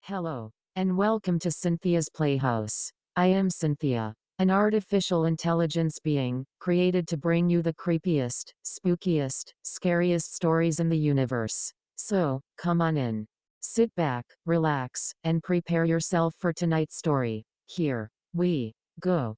Hello, and welcome to Cynthia's Playhouse. I am Cynthia, an artificial intelligence being, created to bring you the creepiest, spookiest, scariest stories in the universe. So, come on in. Sit back, relax, and prepare yourself for tonight's story. Here we go.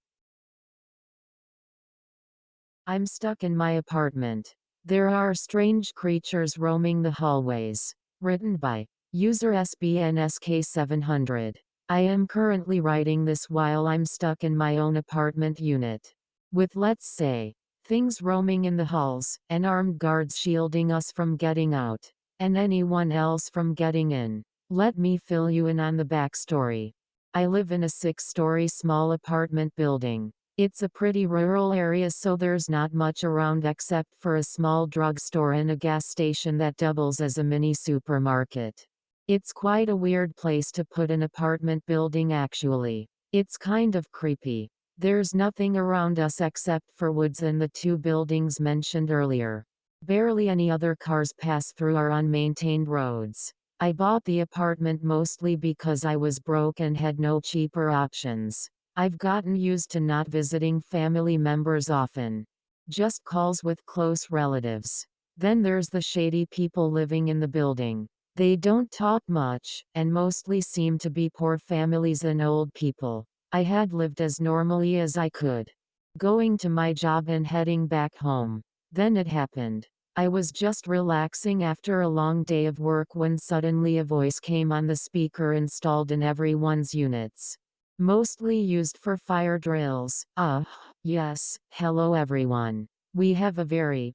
I'm stuck in my apartment. There are strange creatures roaming the hallways. Written by user SBN SK700. I am currently writing this while I'm stuck in my own apartment unit. With, let's say, things roaming in the halls, and armed guards shielding us from getting out, and anyone else from getting in. Let me fill you in on the backstory. I live in a 6-story small apartment building. It's a pretty rural area, so there's not much around except for a small drugstore and a gas station that doubles as a mini supermarket. It's quite a weird place to put an apartment building actually. It's kind of creepy. There's nothing around us except for woods and the 2 buildings mentioned earlier. Barely any other cars pass through our unmaintained roads. I bought the apartment mostly because I was broke and had no cheaper options. I've gotten used to not visiting family members often. Just calls with close relatives. Then there's the shady people living in the building. They don't talk much, and mostly seem to be poor families and old people. I had lived as normally as I could, going to my job and heading back home. Then it happened. I was just relaxing after a long day of work when suddenly a voice came on the speaker installed in everyone's units. Mostly used for fire drills. Yes, hello everyone. We have a very,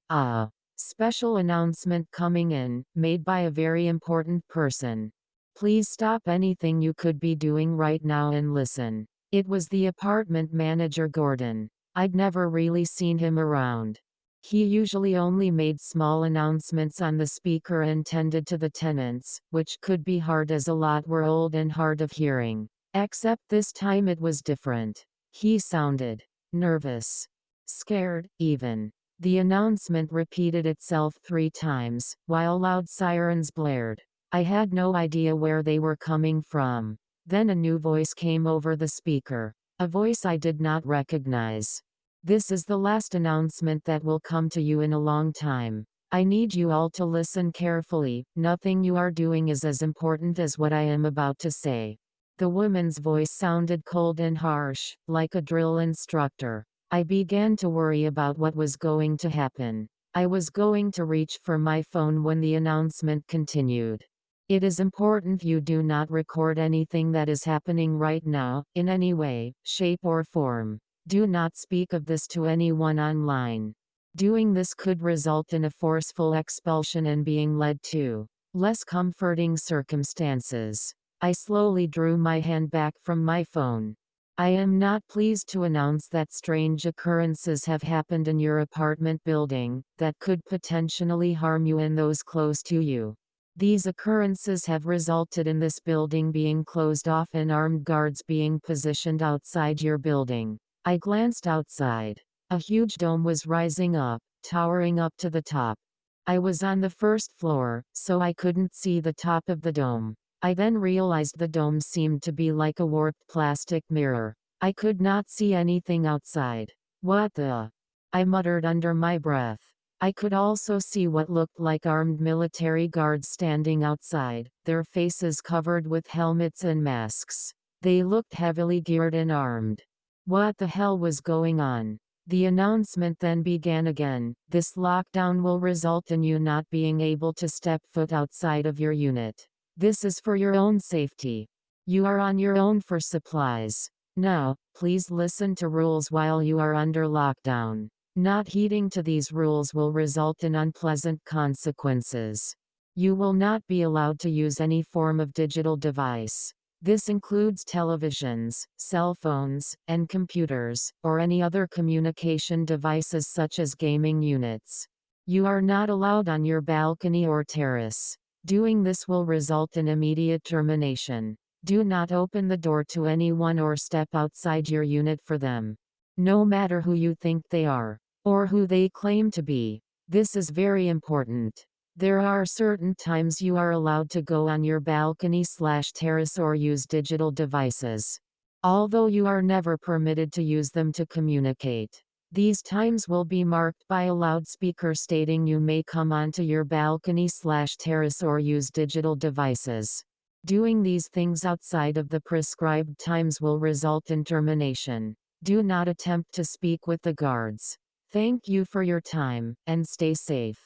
special announcement coming in, made by a very important person. Please stop anything you could be doing right now and listen. It was the apartment manager Gordon. I'd never really seen him around. He usually only made small announcements on the speaker and tended to the tenants, which could be hard as a lot were old and hard of hearing. Except this time it was different. He sounded nervous. Scared, even. The announcement repeated itself 3 times, while loud sirens blared. I had no idea where they were coming from. Then a new voice came over the speaker. A voice I did not recognize. This is the last announcement that will come to you in a long time. I need you all to listen carefully. Nothing you are doing is as important as what I am about to say. The woman's voice sounded cold and harsh, like a drill instructor. I began to worry about what was going to happen. I was going to reach for my phone when the announcement continued. It is important you do not record anything that is happening right now, in any way, shape or form. Do not speak of this to anyone online. Doing this could result in a forceful expulsion and being led to less comforting circumstances. I slowly drew my hand back from my phone. I am not pleased to announce that strange occurrences have happened in your apartment building that could potentially harm you and those close to you. These occurrences have resulted in this building being closed off and armed guards being positioned outside your building. I glanced outside. A huge dome was rising up, towering up to the top. I was on the 1st floor, so I couldn't see the top of the dome. I then realized the dome seemed to be like a warped plastic mirror. I could not see anything outside. What the? I muttered under my breath. I could also see what looked like armed military guards standing outside, their faces covered with helmets and masks. They looked heavily geared and armed. What the hell was going on? The announcement then began again. This lockdown will result in you not being able to step foot outside of your unit. This is for your own safety. You are on your own for supplies. Now, please listen to rules while you are under lockdown. Not heeding to these rules will result in unpleasant consequences. You will not be allowed to use any form of digital device. This includes televisions, cell phones, and computers, or any other communication devices such as gaming units. You are not allowed on your balcony or terrace. Doing this will result in immediate termination. Do not open the door to anyone or step outside your unit for them. No matter who you think they are, or who they claim to be. This is very important. There are certain times you are allowed to go on your balcony/terrace or use digital devices. Although you are never permitted to use them to communicate. These times will be marked by a loudspeaker stating you may come onto your balcony/terrace or use digital devices. Doing these things outside of the prescribed times will result in termination. Do not attempt to speak with the guards. Thank you for your time, and stay safe.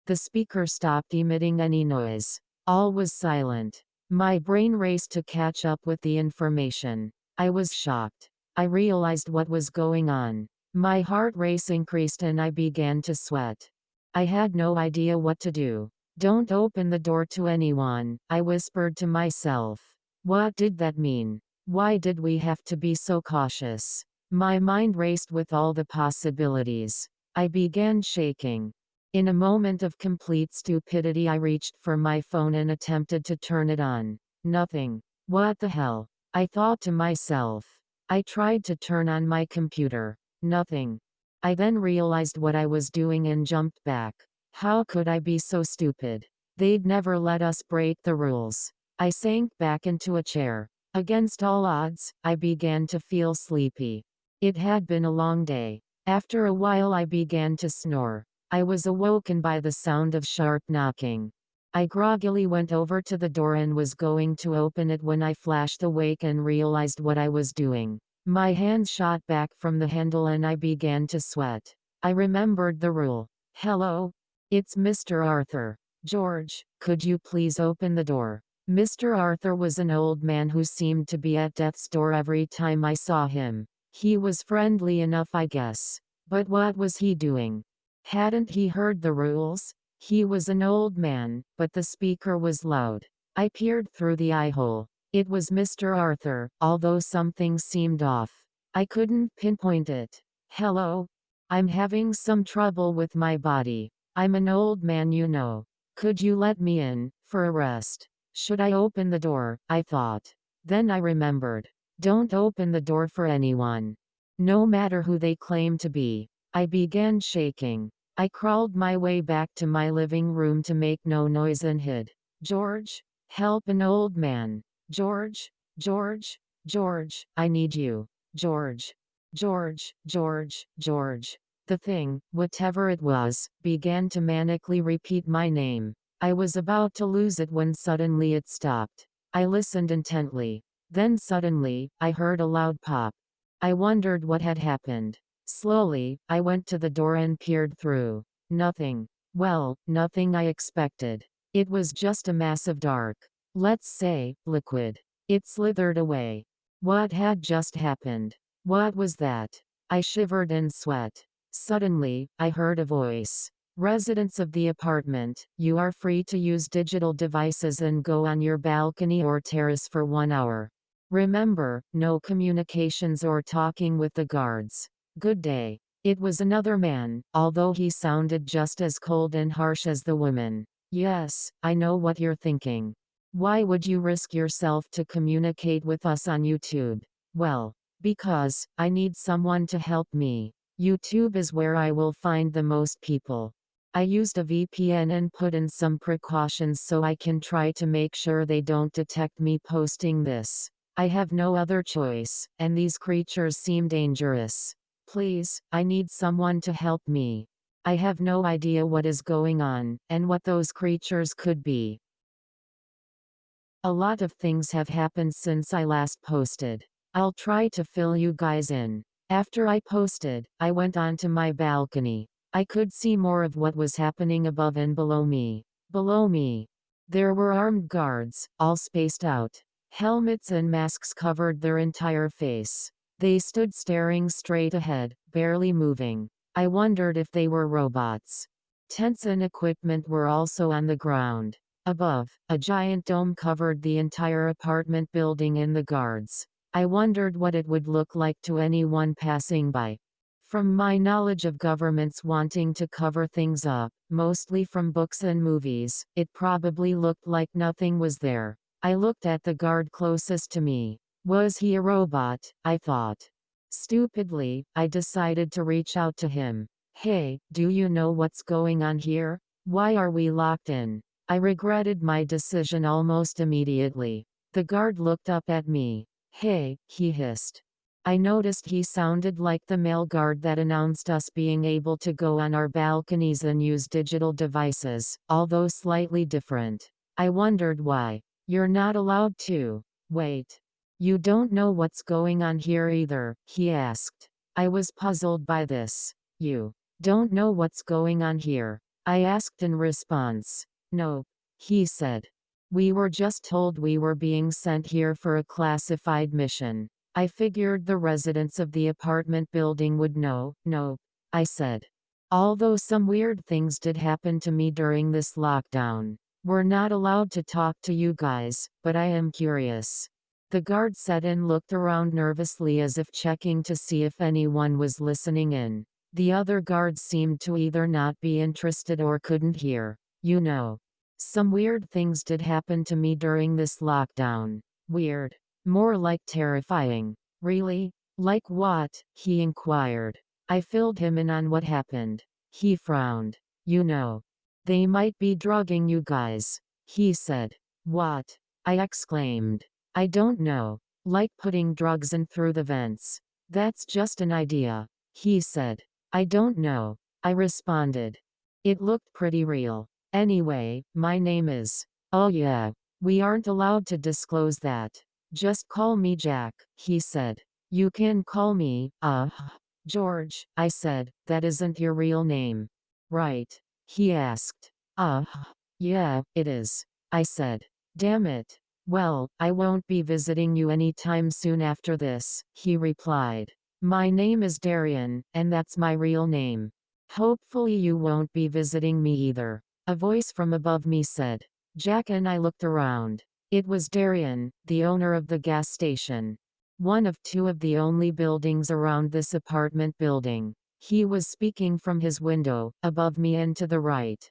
The speaker stopped emitting any noise. All was silent. My brain raced to catch up with the information. I was shocked. I realized what was going on. My heart rate increased and I began to sweat. I had no idea what to do. Don't open the door to anyone, I whispered to myself. What did that mean? Why did we have to be so cautious? My mind raced with all the possibilities. I began shaking. In a moment of complete stupidity, I reached for my phone and attempted to turn it on. Nothing. What the hell? I thought to myself. I tried to turn on my computer. Nothing. I then realized what I was doing and jumped back. How could I be so stupid? They'd never let us break the rules. I sank back into a chair. Against all odds, I began to feel sleepy. It had been a long day. After a while I began to snore. I was awoken by the sound of sharp knocking. I groggily went over to the door and was going to open it when I flashed awake and realized what I was doing. My hands shot back from the handle and I began to sweat. I remembered the rule. Hello? It's Mr. Arthur. George, could you please open the door? Mr. Arthur was an old man who seemed to be at death's door every time I saw him. He was friendly enough, I guess. But what was he doing? Hadn't he heard the rules? He was an old man, but the speaker was loud. I peered through the eye-hole. It was Mr. Arthur, although something seemed off. I couldn't pinpoint it. Hello? I'm having some trouble with my body. I'm an old man, you know. Could you let me in, for a rest? Should I open the door? I thought. Then I remembered. Don't open the door for anyone. No matter who they claim to be. I began shaking. I crawled my way back to my living room to make no noise and hid. George? Help an old man. George, George, George, I need you. George, George, George, George. The thing, whatever it was, began to manically repeat my name. I was about to lose it when suddenly it stopped. I listened intently. Then suddenly, I heard a loud pop. I wondered what had happened. Slowly, I went to the door and peered through. Nothing. Well, nothing I expected. It was just a mass of dark. Let's say, liquid. It slithered away. What had just happened? What was that? I shivered in sweat. Suddenly, I heard a voice. Residents of the apartment, you are free to use digital devices and go on your balcony or terrace for 1 hour. Remember, no communications or talking with the guards. Good day. It was another man, although he sounded just as cold and harsh as the woman. Yes, I know what you're thinking. Why would you risk yourself to communicate with us on YouTube? Well, because I need someone to help me. YouTube is where I will find the most people. I used a VPN and put in some precautions so I can try to make sure they don't detect me posting this. I have no other choice, and these creatures seem dangerous. Please, I need someone to help me. I have no idea what is going on, and what those creatures could be. A lot of things have happened since I last posted. I'll try to fill you guys in. After I posted, I went onto my balcony. I could see more of what was happening above and below me. Below me, there were armed guards, all spaced out. Helmets and masks covered their entire face. They stood staring straight ahead, barely moving. I wondered if they were robots. Tents and equipment were also on the ground. Above, a giant dome covered the entire apartment building and the guards. I wondered what it would look like to anyone passing by. From my knowledge of governments wanting to cover things up, mostly from books and movies, it probably looked like nothing was there. I looked at the guard closest to me. Was he a robot? I thought. Stupidly, I decided to reach out to him. Hey, do you know what's going on here? Why are we locked in? I regretted my decision almost immediately. The guard looked up at me. Hey, he hissed. I noticed he sounded like the male guard that announced us being able to go on our balconies and use digital devices, although slightly different. I wondered why. You're not allowed to. Wait. You don't know what's going on here either, he asked. I was puzzled by this. You don't know what's going on here? I asked in response. Nope, he said. We were just told we were being sent here for a classified mission. I figured the residents of the apartment building would know. Nope, I said. Although some weird things did happen to me during this lockdown. We're not allowed to talk to you guys, but I am curious. The guard said and looked around nervously as if checking to see if anyone was listening in. The other guards seemed to either not be interested or couldn't hear. You know. Some weird things did happen to me during this lockdown. Weird. More like terrifying. Really? Like what? He inquired. I filled him in on what happened. He frowned. You know. They might be drugging you guys. He said. What? I exclaimed. I don't know. Like putting drugs in through the vents. That's just an idea. He said. I don't know. I responded. It looked pretty real. Anyway, my name is. Oh yeah. We aren't allowed to disclose that. Just call me Jack, he said. You can call me, George, I said. That isn't your real name. Right? He asked. Yeah, it is. I said. Damn it. Well, I won't be visiting you anytime soon after this, he replied. My name is Darian, and that's my real name. Hopefully you won't be visiting me either. A voice from above me said. Jack and I looked around. It was Darian, the owner of the gas station. One of two of the only buildings around this apartment building. He was speaking from his window, above me and to the right.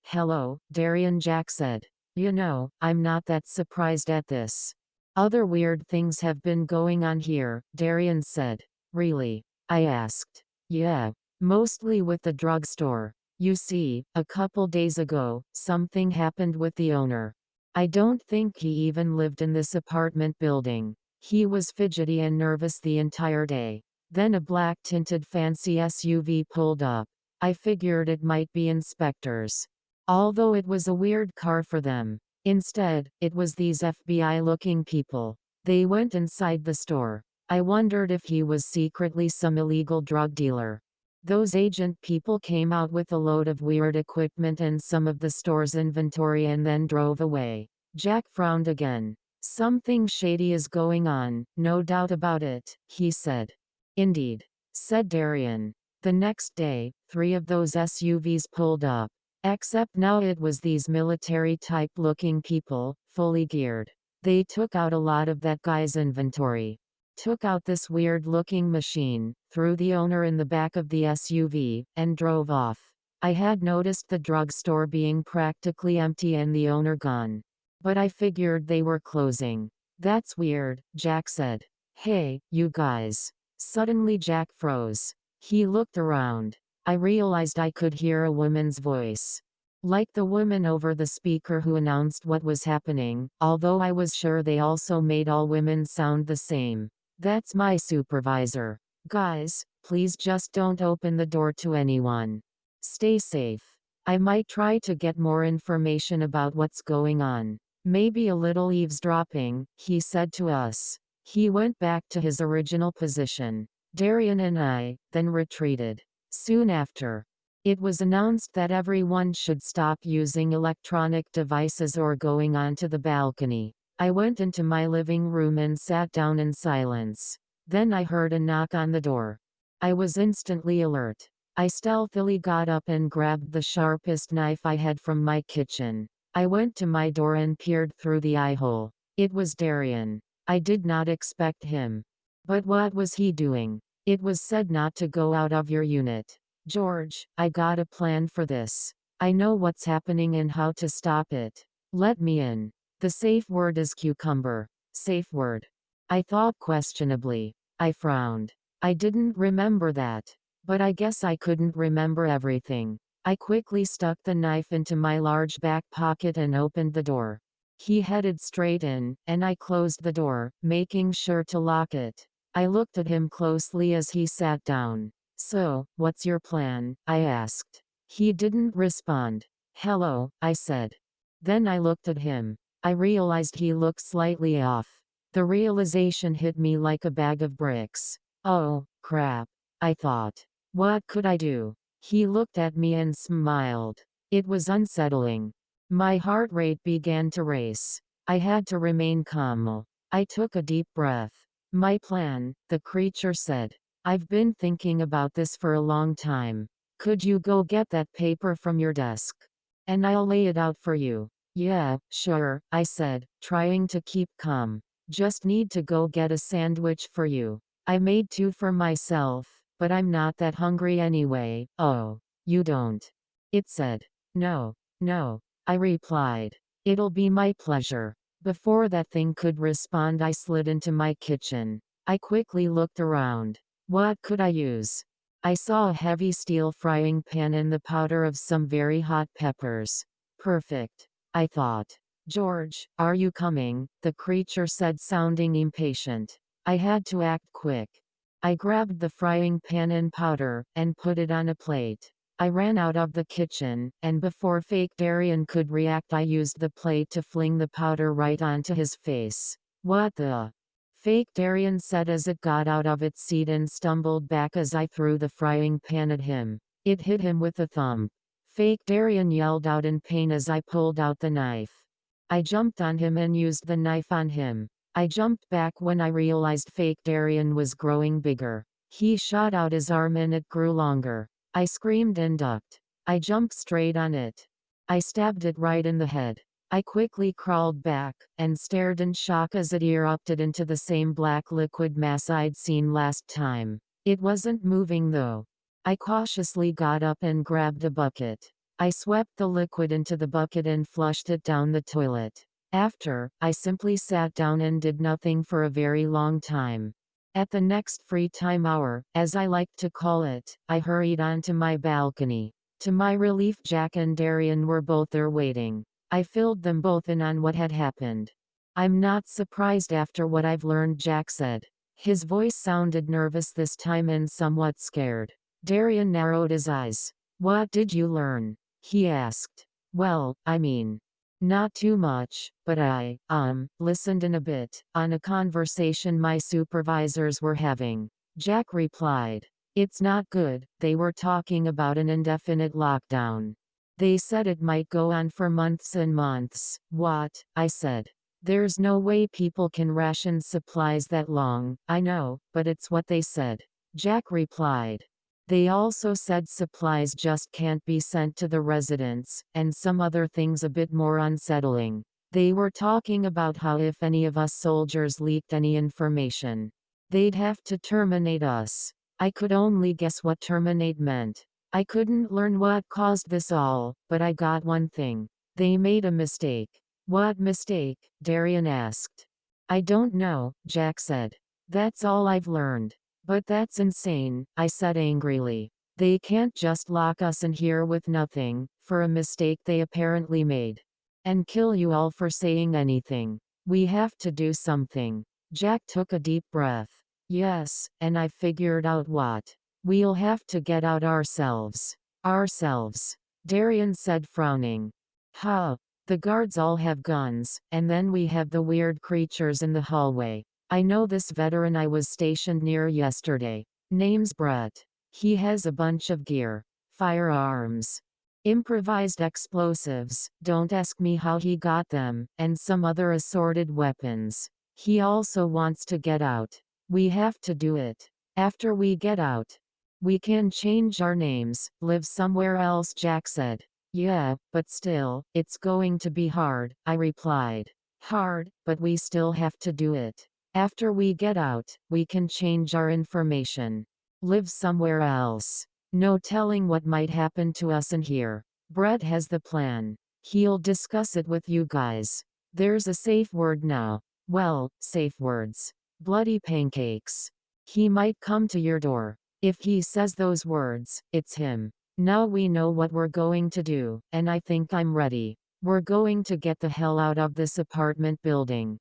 Hello, Darian, Jack said. You know, I'm not that surprised at this. Other weird things have been going on here, Darian said. Really? I asked. Yeah. Mostly with the drugstore. You see, a couple days ago, something happened with the owner. I don't think he even lived in this apartment building. He was fidgety and nervous the entire day. Then a black-tinted fancy SUV pulled up. I figured it might be inspectors. Although it was a weird car for them. Instead, it was these FBI-looking people. They went inside the store. I wondered if he was secretly some illegal drug dealer. Those agent people came out with a load of weird equipment and some of the store's inventory and then drove away. Jack frowned again. Something shady is going on, no doubt about it, he said. Indeed, said Darian. The next day, 3 of those SUVs pulled up. Except now it was these military-type looking people, fully geared. They took out a lot of that guy's inventory. Took out this weird-looking machine, threw the owner in the back of the SUV, and drove off. I had noticed the drugstore being practically empty and the owner gone. But I figured they were closing. That's weird, Jack said. Hey, you guys. Suddenly Jack froze. He looked around. I realized I could hear a woman's voice. Like the woman over the speaker who announced what was happening, although I was sure they also made all women sound the same. That's my supervisor. Guys, please just don't open the door to anyone. Stay safe. I might try to get more information about what's going on. Maybe a little eavesdropping, he said to us. He went back to his original position. Darian and I, then retreated. Soon after, it was announced that everyone should stop using electronic devices or going onto the balcony. I went into my living room and sat down in silence. Then I heard a knock on the door. I was instantly alert. I stealthily got up and grabbed the sharpest knife I had from my kitchen. I went to my door and peered through the eye-hole. It was Darian. I did not expect him. But what was he doing? It was said not to go out of your unit. George, I got a plan for this. I know what's happening and how to stop it. Let me in. The safe word is cucumber. Safe word. I thought questionably. I frowned. I didn't remember that. But I guess I couldn't remember everything. I quickly stuck the knife into my large back pocket and opened the door. He headed straight in, and I closed the door, making sure to lock it. I looked at him closely as he sat down. "So, what's your plan?" I asked. He didn't respond. "Hello," I said. Then I looked at him. I realized he looked slightly off. The realization hit me like a bag of bricks. "Oh, crap," I thought. What could I do? He looked at me and smiled. It was unsettling. My heart rate began to race. I had to remain calm. I took a deep breath. "My plan," the creature said. "I've been thinking about this for a long time. Could you go get that paper from your desk? And I'll lay it out for you." "Yeah, sure," I said, trying to keep calm. "Just need to go get a sandwich for you. I made two for myself, but I'm not that hungry anyway." "Oh, you don't?" it said. "No, no," I replied. "It'll be my pleasure." Before that thing could respond, I slid into my kitchen. I quickly looked around. What could I use? I saw a heavy steel frying pan and the powder of some very hot peppers. Perfect, I thought. "George, are you coming?" the creature said, sounding impatient. I had to act quick. I grabbed the frying pan and powder, and put it on a plate. I ran out of the kitchen, and before fake Darian could react, I used the plate to fling the powder right onto his face. "What the?" fake Darian said as it got out of its seat and stumbled back as I threw the frying pan at him. It hit him with a thump. Fake Darian yelled out in pain as I pulled out the knife. I jumped on him and used the knife on him. I jumped back when I realized fake Darian was growing bigger. He shot out his arm and it grew longer. I screamed and ducked. I jumped straight on it. I stabbed it right in the head. I quickly crawled back, and stared in shock as it erupted into the same black liquid mass I'd seen last time. It wasn't moving though. I cautiously got up and grabbed a bucket. I swept the liquid into the bucket and flushed it down the toilet. After, I simply sat down and did nothing for a very long time. At the next free time hour, as I like to call it, I hurried onto my balcony. To my relief, Jack and Darian were both there waiting. I filled them both in on what had happened. "I'm not surprised after what I've learned," Jack said. His voice sounded nervous this time and somewhat scared. Darian narrowed his eyes. "What did you learn?" he asked. "Well, I mean, not too much, but I listened in a bit, on a conversation my supervisors were having." Jack replied. "It's not good. They were talking about an indefinite lockdown. They said it might go on for months and months." "What?" I said. "There's no way people can ration supplies that long." "I know, but it's what they said," Jack replied. "They also said supplies just can't be sent to the residents, and some other things a bit more unsettling. They were talking about how if any of us soldiers leaked any information, they'd have to terminate us." I could only guess what terminate meant. I couldn't learn what caused this all, but I got one thing. They made a mistake. "What mistake?" Darian asked. "I don't know," Jack said. "That's all I've learned." "But that's insane," I said angrily. "They can't just lock us in here with nothing, for a mistake they apparently made. And kill you all for saying anything. We have to do something." Jack took a deep breath. "Yes, and I figured out what. We'll have to get out ourselves." "Ourselves?" Darian said, frowning. "Huh. The guards all have guns, and then we have the weird creatures in the hallway. I know this veteran I was stationed near yesterday. Name's Brett. He has a bunch of gear. Firearms. Improvised explosives, don't ask me how he got them, and some other assorted weapons. He also wants to get out. We have to do it. After we get out, we can change our names, live somewhere else," Jack said. "Yeah, but still, it's going to be hard," I replied. "Hard, but we still have to do it. After we get out, we can change our information. Live somewhere else. No telling what might happen to us in here. Brett has the plan. He'll discuss it with you guys. There's a safe word now. Well, safe words. Bloody pancakes. He might come to your door. If he says those words, it's him. Now we know what we're going to do, and I think I'm ready. We're going to get the hell out of this apartment building.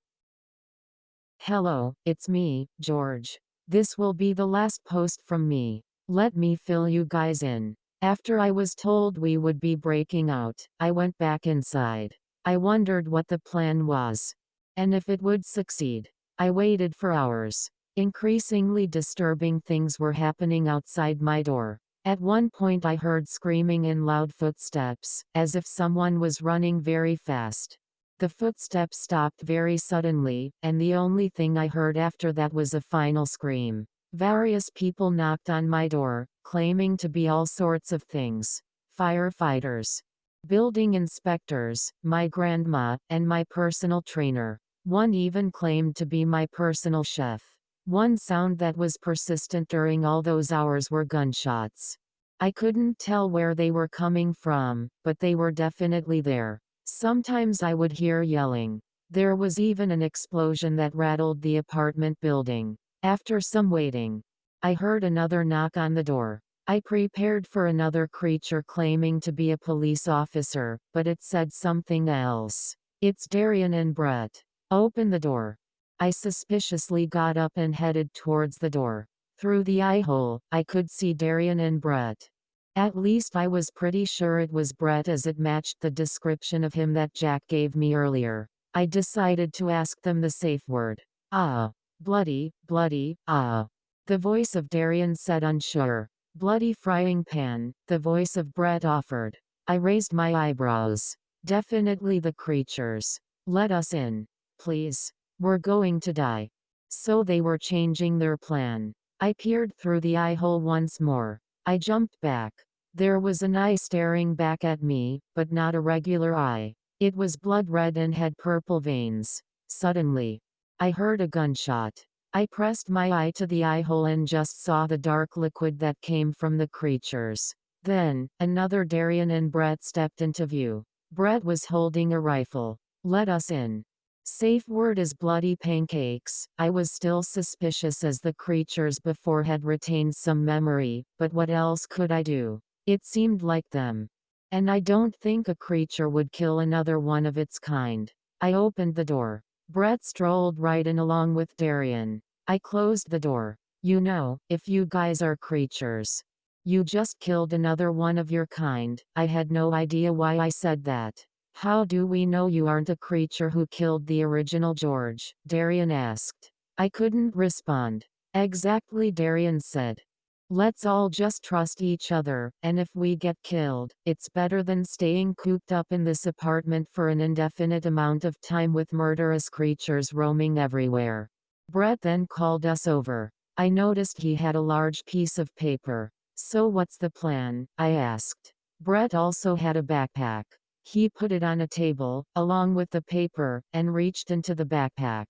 Hello, it's me, George. This will be the last post from me. Let me fill you guys in. After I was told we would be breaking out, I went back inside. I wondered what the plan was, and if it would succeed. I waited for hours. Increasingly disturbing things were happening outside my door. At one point I heard screaming and loud footsteps, as if someone was running very fast. The footsteps stopped very suddenly, and the only thing I heard after that was a final scream. Various people knocked on my door, claiming to be all sorts of things. Firefighters, building inspectors, my grandma, and my personal trainer. One even claimed to be my personal chef. One sound that was persistent during all those hours were gunshots. I couldn't tell where they were coming from, but they were definitely there. Sometimes I would hear yelling. There was even an explosion that rattled the apartment building. After some waiting, I heard another knock on the door. I prepared for another creature claiming to be a police officer, but it said something else. It's Darian and Brett. Open the door. I suspiciously got up and headed towards the door. Through the eye hole, I could see Darian and Brett. At least I was pretty sure it was Brett, as it matched the description of him that Jack gave me earlier. I decided to ask them the safe word. Ah. Bloody, ah. The voice of Darian said unsure. Bloody frying pan, the voice of Brett offered. I raised my eyebrows. Definitely the creatures. Let us in. Please. We're going to die. So they were changing their plan. I peered through the eye hole once more. I jumped back. There was an eye staring back at me, but not a regular eye. It was blood red and had purple veins. Suddenly, I heard a gunshot. I pressed my eye to the eye hole and just saw the dark liquid that came from the creatures. Then, another Darian and Brett stepped into view. Brett was holding a rifle. Let us in. Safe word is bloody pancakes. I was still suspicious, as the creatures before had retained some memory, but what else could I do? It seemed like them. And I don't think a creature would kill another one of its kind. I opened the door. Brett strolled right in along with Darian. I closed the door. You know, if you guys are creatures, you just killed another one of your kind. I had no idea why I said that. How do we know you aren't a creature who killed the original George? Darian asked. I couldn't respond. Exactly, Darian said. Let's all just trust each other, and if we get killed, it's better than staying cooped up in this apartment for an indefinite amount of time with murderous creatures roaming everywhere. Brett then called us over. I noticed he had a large piece of paper. So what's the plan? I asked. Brett also had a backpack. He put it on a table, along with the paper, and reached into the backpack.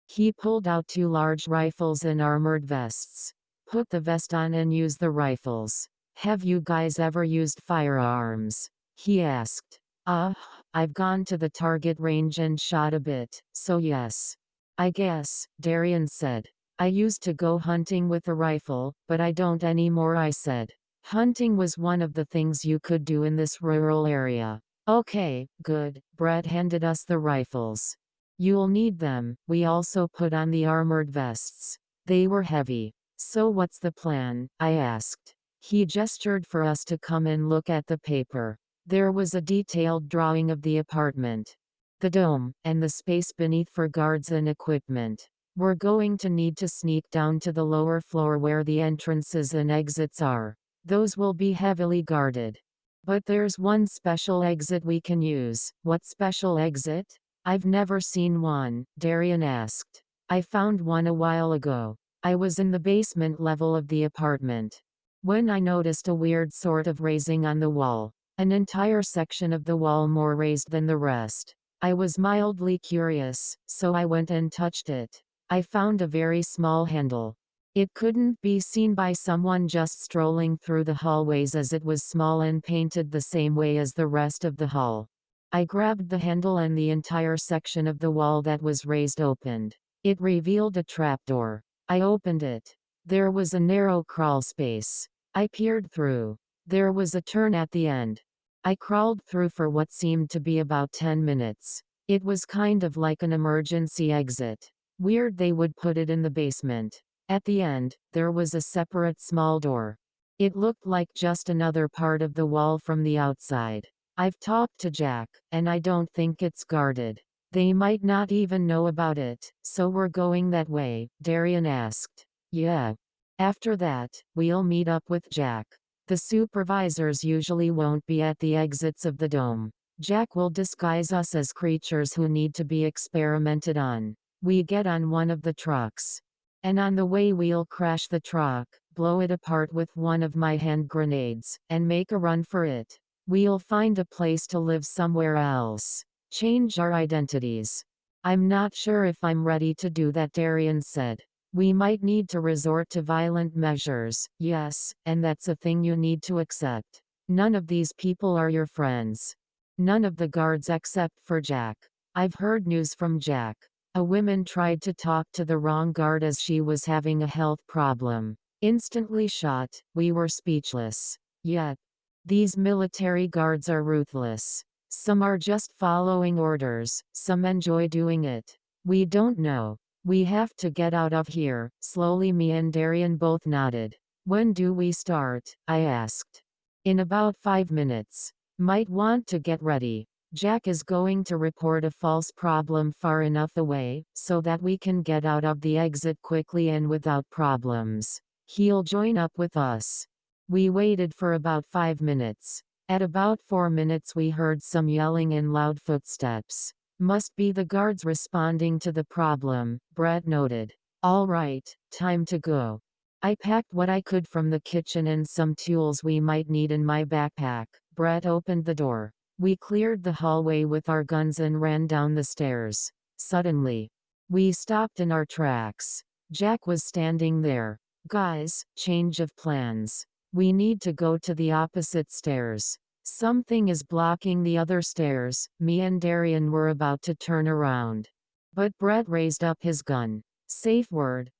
He pulled out 2 large rifles and armored vests. Put the vest on and use the rifles. Have you guys ever used firearms? He asked. I've gone to the target range and shot a bit, so yes. I guess, Darian said. I used to go hunting with a rifle, but I don't anymore, I said. Hunting was one of the things you could do in this rural area. Okay, good. Brett handed us the rifles. You'll need them. We also put on the armored vests. They were heavy. So what's the plan? I asked. He gestured for us to come and look at the paper. There was a detailed drawing of the apartment, the dome, and the space beneath for guards and equipment. We're going to need to sneak down to the lower floor where the entrances and exits are. Those will be heavily guarded. But there's one special exit we can use. What special exit? I've never seen one, Darian asked. I found one a while ago. I was in the basement level of the apartment when I noticed a weird sort of raising on the wall. An entire section of the wall more raised than the rest. I was mildly curious, so I went and touched it. I found a very small handle. It couldn't be seen by someone just strolling through the hallways, as it was small and painted the same way as the rest of the hall. I grabbed the handle and the entire section of the wall that was raised opened. It revealed a trapdoor. I opened it. There was a narrow crawl space. I peered through. There was a turn at the end. I crawled through for what seemed to be about 10 minutes. It was kind of like an emergency exit. Weird they would put it in the basement. At the end, there was a separate small door. It looked like just another part of the wall from the outside. I've talked to Jack, and I don't think it's guarded. They might not even know about it, so we're going that way, Darian asked. Yeah. After that, we'll meet up with Jack. The supervisors usually won't be at the exits of the dome. Jack will disguise us as creatures who need to be experimented on. We get on one of the trucks. And on the way we'll crash the truck, blow it apart with one of my hand grenades, and make a run for it. We'll find a place to live somewhere else. Change our identities. I'm not sure if I'm ready to do that, Darian said. We might need to resort to violent measures, yes, and that's a thing you need to accept. None of these people are your friends. None of the guards except for Jack. I've heard news from Jack. A woman tried to talk to the wrong guard as she was having a health problem. Instantly shot. We were speechless. Yet, these military guards are ruthless. Some are just following orders, some enjoy doing it. We don't know. We have to get out of here. Slowly me and Darian both nodded. When do we start? I asked. In about 5 minutes. Might want to get ready. Jack is going to report a false problem far enough away, so that we can get out of the exit quickly and without problems. He'll join up with us. We waited for about 5 minutes. At about 4 minutes we heard some yelling and loud footsteps. Must be the guards responding to the problem, Brett noted. All right, time to go. I packed what I could from the kitchen and some tools we might need in my backpack. Brett opened the door. We cleared the hallway with our guns and ran down the stairs. Suddenly, we stopped in our tracks. Jack was standing there. Guys, change of plans. We need to go to the opposite stairs. Something is blocking the other stairs. Me and Darian were about to turn around. But Brett raised up his gun. Safe word.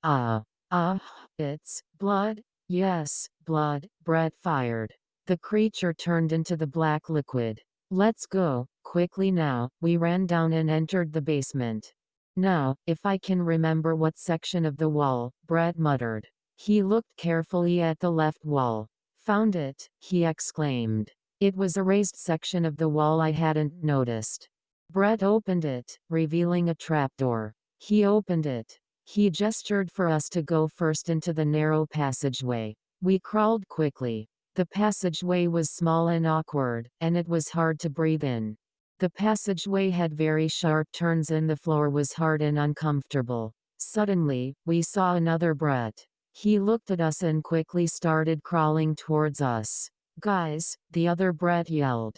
It's blood. Yes, blood. Brett fired. The creature turned into the black liquid. Let's go, quickly now. We ran down and entered the basement. Now, if I can remember what section of the wall, Brett muttered. He looked carefully at the left wall. Found it, he exclaimed. It was a raised section of the wall I hadn't noticed. Brett opened it, revealing a trapdoor. He opened it. He gestured for us to go first into the narrow passageway. We crawled quickly. The passageway was small and awkward, and it was hard to breathe in. The passageway had very sharp turns and the floor was hard and uncomfortable. Suddenly, we saw another Brett. He looked at us and quickly started crawling towards us. Guys, the other Brett yelled.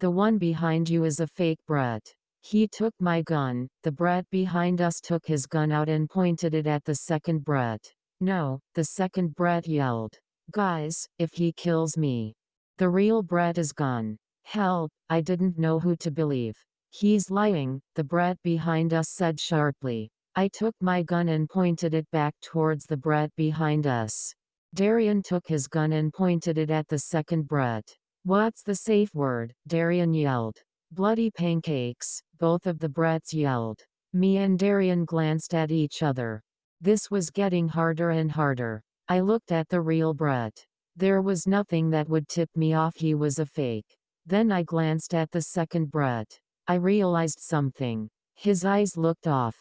The one behind you is a fake Brett. He took my gun. The Brett behind us took his gun out and pointed it at the second Brett. No, the second Brett yelled. Guys, if he kills me, the real Brett is gone. Help, I didn't know who to believe. He's lying, the Brett behind us said sharply. I took my gun and pointed it back towards the Brett behind us. Darian took his gun and pointed it at the second Brett. What's the safe word? Darian yelled. Bloody pancakes, both of the Bretts yelled. Me and Darian glanced at each other. This was getting harder and harder. I looked at the real Brett. There was nothing that would tip me off he was a fake. Then I glanced at the second Brett. I realized something. His eyes looked off.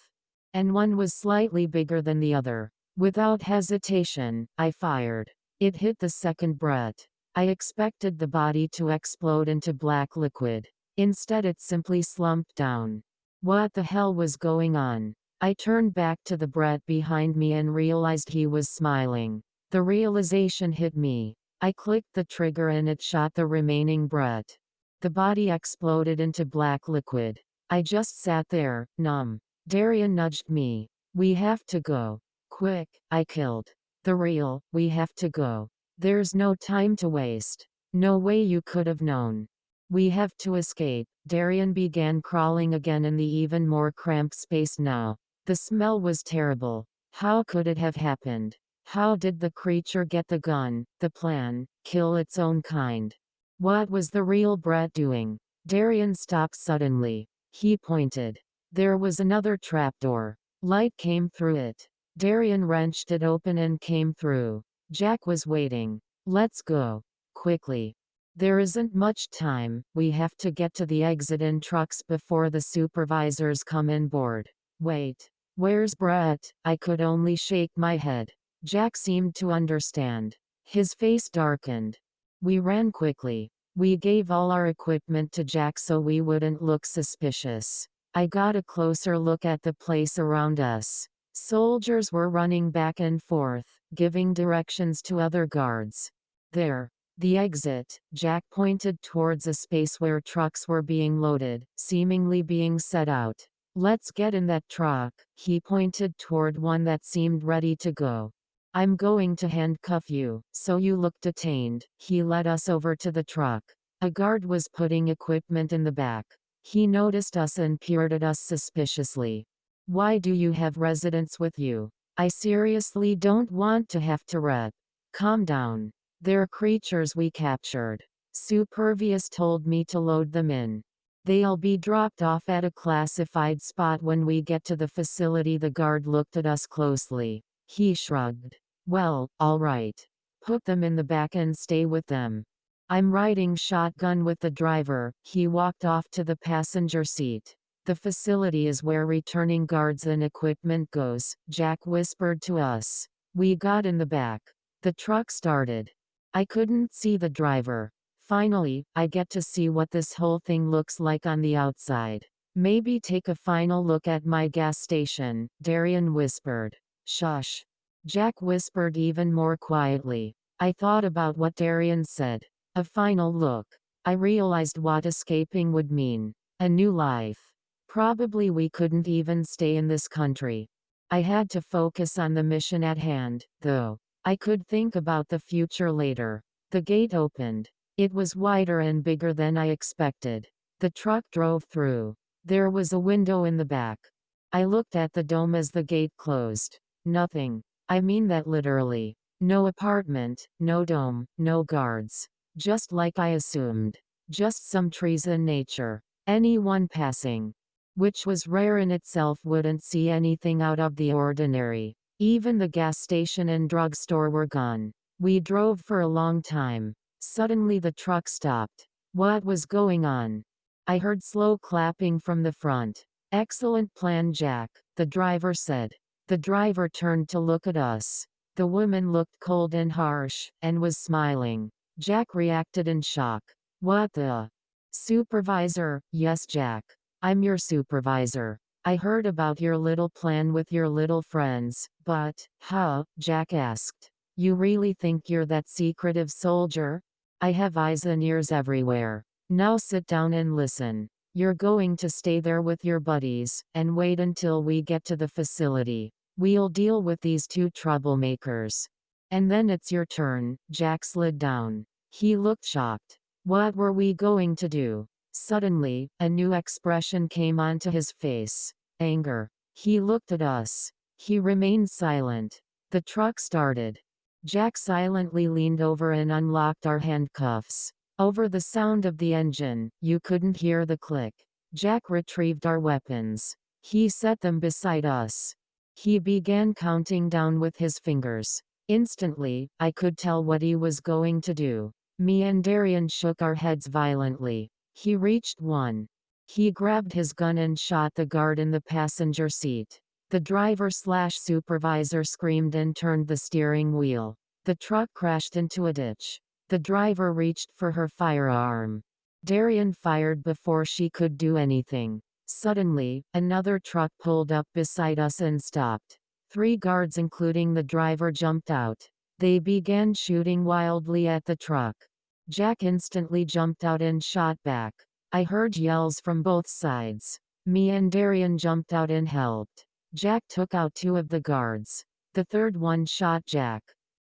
And one was slightly bigger than the other. Without hesitation, I fired. It hit the second Brett. I expected the body to explode into black liquid. Instead it simply slumped down. What the hell was going on? I turned back to the Brett behind me and realized he was smiling. The realization hit me. I clicked the trigger and it shot the remaining Brett. The body exploded into black liquid. I just sat there, numb. Darian nudged me. We have to go. Quick, I killed. The real, we have to go. There's no time to waste. No way you could have known. We have to escape. Darian began crawling again in the even more cramped space now. The smell was terrible. How could it have happened? How did the creature get the gun? The plan, kill its own kind. What was the real Brett doing? Darian stopped suddenly. He pointed. There was another trapdoor. Light came through it. Darian wrenched it open and came through. Jack was waiting. Let's go. Quickly. There isn't much time, we have to get to the exit in trucks before the supervisors come in board. Wait. Where's Brett? I could only shake my head. Jack seemed to understand. His face darkened. We ran quickly. We gave all our equipment to Jack so we wouldn't look suspicious. I got a closer look at the place around us. Soldiers were running back and forth, giving directions to other guards. There. The exit, Jack pointed towards a space where trucks were being loaded, seemingly being set out. Let's get in that truck. He pointed toward one that seemed ready to go. I'm going to handcuff you, so you look detained. He led us over to the truck. A guard was putting equipment in the back. He noticed us and peered at us suspiciously. Why do you have residents with you? I seriously don't want to have to rep. Calm down. They're creatures we captured. Supervius told me to load them in. They'll be dropped off at a classified spot when we get to the facility. The guard looked at us closely. He shrugged. Well, all right. Put them in the back and stay with them. I'm riding shotgun with the driver. He walked off to the passenger seat. The facility is where returning guards and equipment goes, Jack whispered to us. We got in the back. The truck started. I couldn't see the driver. Finally, I get to see what this whole thing looks like on the outside. Maybe take a final look at my gas station, Darian whispered. Shush. Jack whispered even more quietly. I thought about what Darian said. A final look. I realized what escaping would mean. A new life. Probably we couldn't even stay in this country. I had to focus on the mission at hand, though. I could think about the future later. The gate opened. It was wider and bigger than I expected. The truck drove through. There was a window in the back. I looked at the dome as the gate closed. Nothing. I mean that literally. No apartment, no dome, no guards. Just like I assumed. Just some trees and nature. Anyone passing, which was rare in itself, wouldn't see anything out of the ordinary. Even the gas station and drugstore were gone. We drove for a long time. Suddenly the truck stopped. What was going on? I heard slow clapping from the front. Excellent plan, Jack, the driver said. The driver turned to look at us. The woman looked cold and harsh, and was smiling. Jack reacted in shock. What the? Supervisor? Yes, Jack. I'm your supervisor. I heard about your little plan with your little friends, but, Jack asked. You really think you're that secretive soldier? I have eyes and ears everywhere. Now sit down and listen. You're going to stay there with your buddies, and wait until we get to the facility. We'll deal with these two troublemakers. And then it's your turn. Jack slid down. He looked shocked. What were we going to do? Suddenly, a new expression came onto his face. Anger. He looked at us. He remained silent. The truck started. Jack silently leaned over and unlocked our handcuffs. Over the sound of the engine, you couldn't hear the click. Jack retrieved our weapons. He set them beside us. He began counting down with his fingers. Instantly, I could tell what he was going to do. Me and Darian shook our heads violently. He reached one. He grabbed his gun and shot the guard in the passenger seat. The driver/supervisor screamed and turned the steering wheel. The truck crashed into a ditch. The driver reached for her firearm. Darian fired before she could do anything. Suddenly, another truck pulled up beside us and stopped. 3 guards including the driver jumped out. They began shooting wildly at the truck. Jack instantly jumped out and shot back. I heard yells from both sides. Me and Darian jumped out and helped. Jack took out 2 of the guards. The third one shot Jack.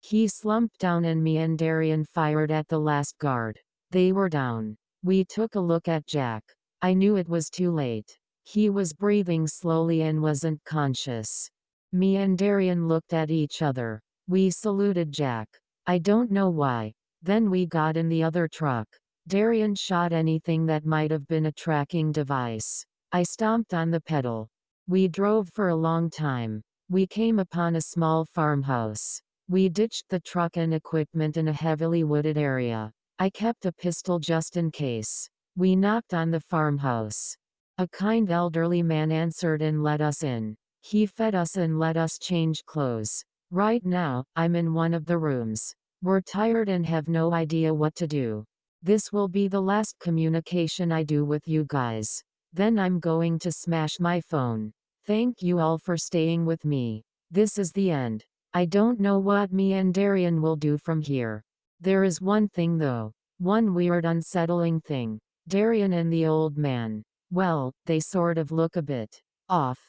He slumped down and me and Darian fired at the last guard. They were down. We took a look at Jack. I knew it was too late. He was breathing slowly and wasn't conscious. Me and Darian looked at each other. We saluted Jack. I don't know why. Then we got in the other truck. Darian shot anything that might have been a tracking device. I stomped on the pedal. We drove for a long time. We came upon a small farmhouse. We ditched the truck and equipment in a heavily wooded area. I kept a pistol just in case. We knocked on the farmhouse. A kind elderly man answered and let us in. He fed us and let us change clothes. Right now, I'm in one of the rooms. We're tired and have no idea what to do. This will be the last communication I do with you guys. Then I'm going to smash my phone. Thank you all for staying with me. This is the end. I don't know what me and Darian will do from here. There is one thing though. One weird unsettling thing. Darian and the old man. Well, they sort of look a bit off.